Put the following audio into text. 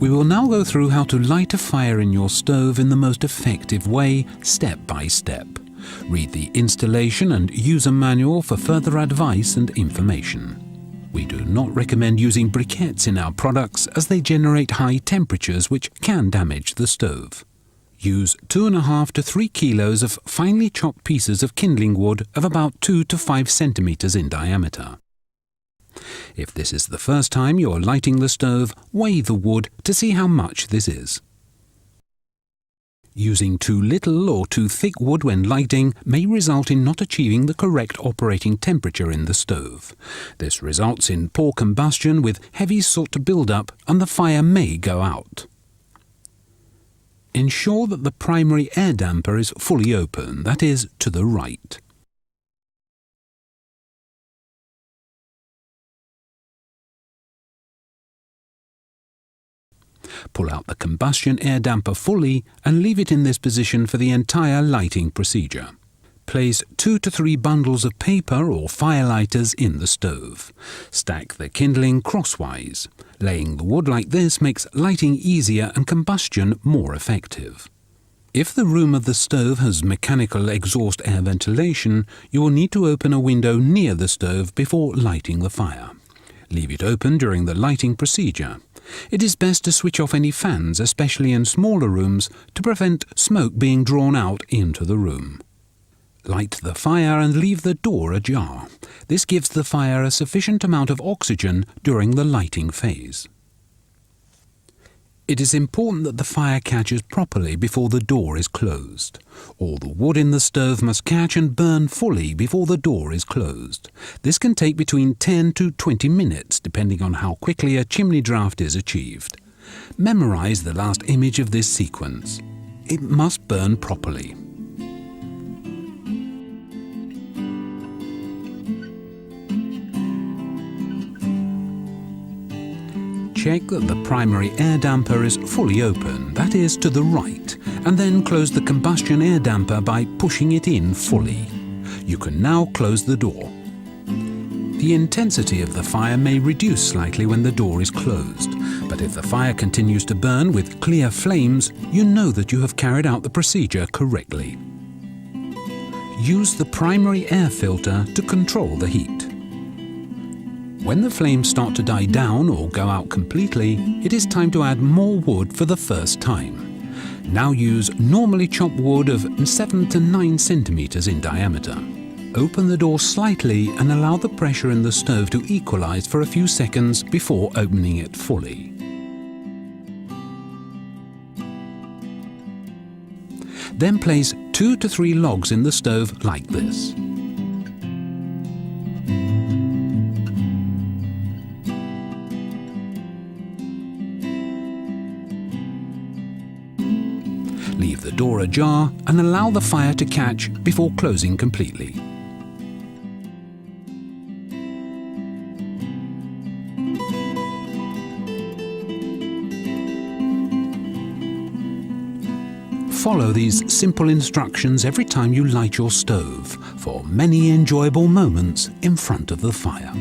We will now go through how to light a fire in your stove in the most effective way, step by step. Read the installation and user manual for further advice and information. We do not recommend using briquettes in our products as they generate high temperatures which can damage the stove. Use 2.5 to 3 kilos of finely chopped pieces of kindling wood of about 2 to 5 centimeters in diameter. If this is the first time you're lighting the stove, weigh the wood to see how much this is. Using too little or too thick wood when lighting may result in not achieving the correct operating temperature in the stove. This results in poor combustion with heavy soot buildup and the fire may go out. Ensure that the primary air damper is fully open, that is, to the right. Pull out the combustion air damper fully and leave it in this position for the entire lighting procedure. Place 2 to 3 bundles of paper or firelighters in the stove. Stack the kindling crosswise. Laying the wood like this makes lighting easier and combustion more effective. If the room of the stove has mechanical exhaust air ventilation, you will need to open a window near the stove before lighting the fire. Leave it open during the lighting procedure. It is best to switch off any fans, especially in smaller rooms, to prevent smoke being drawn out into the room. Light the fire and leave the door ajar. This gives the fire a sufficient amount of oxygen during the lighting phase. It is important that the fire catches properly before the door is closed. All the wood in the stove must catch and burn fully before the door is closed. This can take between 10 to 20 minutes, depending on how quickly a chimney draft is achieved. Memorize the last image of this sequence. It must burn properly. Check that the primary air damper is fully open, that is, to the right, and then close the combustion air damper by pushing it in fully. You can now close the door. The intensity of the fire may reduce slightly when the door is closed, but if the fire continues to burn with clear flames, you know that you have carried out the procedure correctly. Use the primary air filter to control the heat. When the flames start to die down or go out completely, it is time to add more wood for the first time. Now use normally chopped wood of 7 to 9 centimeters in diameter. Open the door slightly and allow the pressure in the stove to equalize for a few seconds before opening it fully. Then place 2 to 3 logs in the stove like this. Leave the door ajar and allow the fire to catch before closing completely. Follow these simple instructions every time you light your stove for many enjoyable moments in front of the fire.